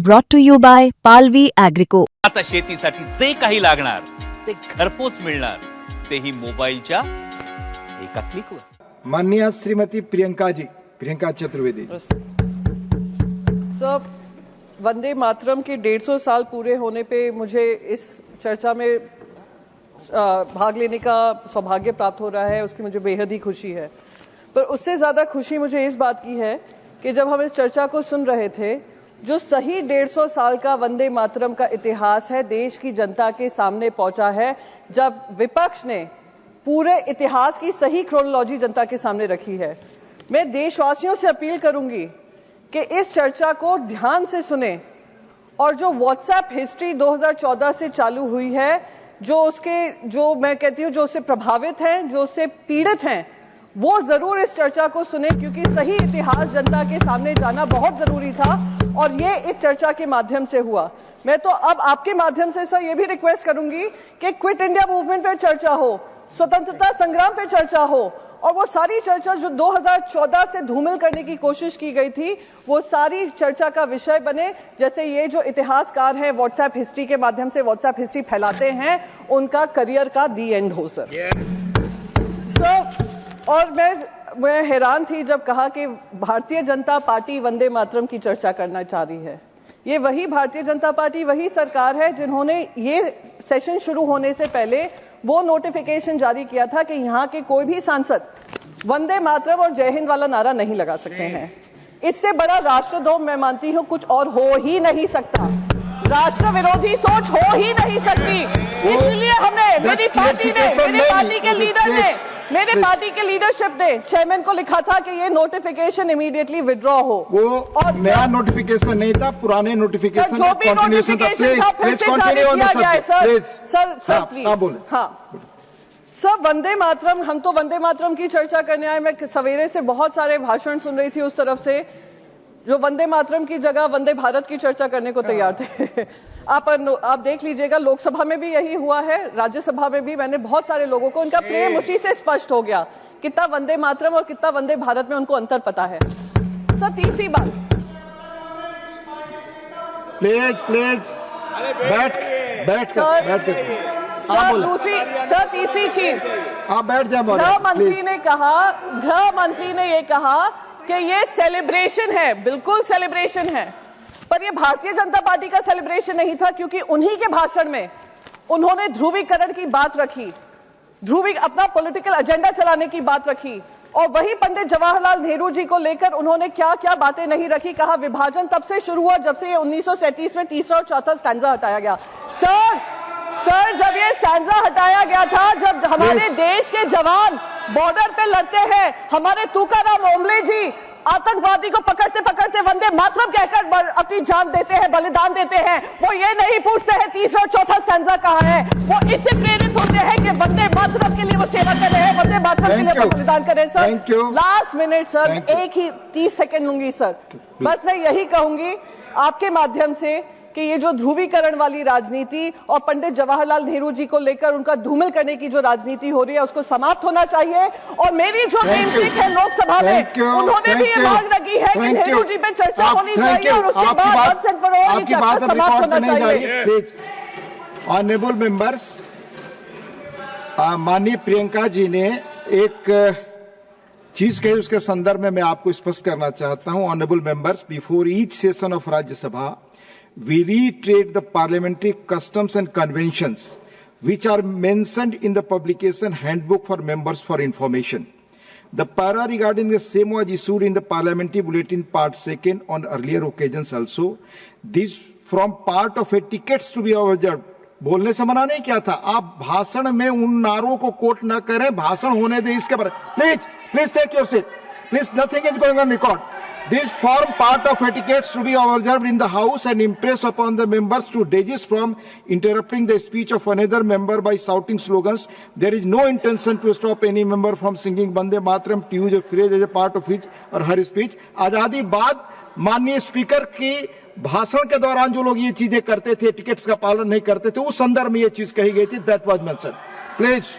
brought to you by Palvi Agrico. आता शेतीसाठी जे काही लागणार ते घरपोच मिळणार, तेही मोबाईलच्या एका क्लिकवर. माननीय श्रीमती प्रियंका चतुर्वेदी. सर, वंदे मातरम के 150 साल पूरे होने पे मुझे इस चर्चा में भाग लेने का सौभाग्य प्राप्त हो रहा है, उसकी मुझे बेहद ही खुशी है। पर उससे ज्यादा खुशी मुझे इस बात की है कि जब हम इस चर्चा को सुन रहे थे, जो सही 150 साल का वंदे मातरम का इतिहास है देश की जनता के सामने पहुंचा है, जब विपक्ष ने पूरे इतिहास की सही क्रोनोलॉजी जनता के सामने रखी है। मैं देशवासियों से अपील करूंगी कि इस चर्चा को ध्यान से सुने और जो व्हाट्सएप हिस्ट्री 2014 से चालू हुई है, जो मैं कहती हूँ जो उससे प्रभावित हैं, जो उससे पीड़ित हैं, वो जरूर इस चर्चा को सुने, क्योंकि सही इतिहास जनता के सामने जाना बहुत जरूरी था और ये इस चर्चा के माध्यम से हुआ। मैं तो अब आपके माध्यम से सर ये भी रिक्वेस्ट करूंगी कि क्विट इंडिया मूवमेंट पे चर्चा हो, स्वतंत्रता संग्राम पे चर्चा हो, और वो सारी चर्चा जो 2014 से धूमिल करने की कोशिश की गई थी, वो सारी चर्चा का विषय बने। जैसे ये जो इतिहासकार हैं व्हाट्सएप हिस्ट्री के माध्यम से व्हाट्सएप हिस्ट्री फैलाते हैं, उनका करियर का दी एंड हो सर। और मैं हैरान थी जब कहा कि भारतीय जनता पार्टी वंदे मातरम की चर्चा करना चाह रही है। ये वही भारतीय जनता पार्टी, वही सरकार है जिन्होंने ये सेशन शुरू होने से पहले वो नोटिफिकेशन जारी किया था कि यहाँ के कोई भी सांसद वंदे मातरम और जय हिंद वाला नारा नहीं लगा सकते हैं। इससे बड़ा राष्ट्रद्रोह मैं मानती हूँ कुछ और हो ही नहीं सकता, राष्ट्र विरोधी सोच हो ही नहीं सकती। इसलिए हमें मेरी पार्टी के लीडरशिप ने चेयरमैन को लिखा था कि ये नोटिफिकेशन इमीडिएटली विड्रॉ हो। वो और नया नोटिफिकेशन नहीं था, पुराने नोटिफिकेशन जो भी नोटिफिकेशन था फिर से जारी किया गया है सर प्लीज। हाँ सर, वंदे मातरम, हम तो वंदे मातरम की चर्चा करने आए। मैं सवेरे से बहुत सारे भाषण सुन रही थी उस तरफ से जो वंदे मातरम की जगह वंदे भारत की चर्चा करने को तैयार थे। आप देख लीजिएगा, लोकसभा में भी यही हुआ है, राज्यसभा में भी। मैंने बहुत सारे लोगों को, उनका प्रेम उसी से स्पष्ट हो गया, कितना वंदे मातरम और कितना वंदे भारत में उनको अंतर पता है। सर, तीसरी बात, प्लीज बैठ सर तीसरी चीज, आप बैठ जाए। गृह मंत्री ने ये कहा कि ये सेलिब्रेशन है, बिल्कुल सेलिब्रेशन है, पर ये भारतीय जनता पार्टी का सेलिब्रेशन नहीं था, क्योंकि उन्हीं के भाषण में उन्होंने ध्रुवीकरण की बात रखी, अपना पॉलिटिकल एजेंडा चलाने की बात रखी, और वही पंडित जवाहरलाल नेहरू जी को लेकर उन्होंने क्या क्या बातें नहीं रखी। कहा विभाजन तब से शुरू हुआ जब से ये 1937 में तीसरा और चौथा स्टैंजा हटाया गया। सर जब ये स्टैंजा हटाया गया था, जब हमारे देश के जवान बॉर्डर पे लड़ते हैं, हमारे तुकाराम ओम्बले जी आतंकवादी को पकड़ते पकड़ते वंदे मातरम कहकर अपनी जान देते हैं, बलिदान देते हैं। वो ये नहीं पूछते हैं तीसरा और चौथा स्टैंजा कहाँ है, वो इससे प्रेरित होते हैं कि वंदे मातरम के लिए वो सेवा कर रहे हैं, वंदे मातरम के लिए वो बलिदान कर रहे हैं। सर लास्ट मिनट सर, एक ही 30 सेकंड लूंगी सर, बस मैं यही कहूंगी आपके माध्यम से कि ये जो ध्रुवीकरण वाली राजनीति और पंडित जवाहरलाल नेहरू जी को लेकर उनका धूमिल करने की जो राजनीति हो रही है, उसको समाप्त होना चाहिए। और मेरी जो नेमसेक है लोकसभा में, उन्होंने भी ये मांग रखी है कि नेहरू जी पे चर्चा होनी चाहिए और उसके बाद वंस एंड फॉर ऑल ये चर्चा समाप्त होना चाहिए। ऑनरेबल मेंबर्स, माननीय प्रियंका जी ने एक चीज कही, उसके संदर्भ में मैं आपको स्पष्ट करना चाहता हूं। Honourable members, before each session of Rajya Sabha we reiterate the parliamentary customs and conventions which are mentioned in the publication handbook for members for information. The para regarding the same was issued in the parliamentary bulletin part 2 on earlier occasions also. This from part of etiquettes to be observed. बोलने से मना नहीं किया था, आप भाषण में उन नारों को कोट न करें, भाषण होने दें इसके बारे। Please take your seat, please, nothing is going on record. These form part of etiquettes to be observed in the House and impress upon the members to desist from interrupting the speech of another member by shouting slogans. There is no intention to stop any member from singing Vande Mataram to use a phrase as a part of his or her speech. आजादी बाद माननीय speaker की भाषण के दौरान जो लोग ये चीजें करते थे, टिकट्स का पालन नहीं करते थे, उस संदर्भ में ये चीज कही गई थी। That was mentioned. Please.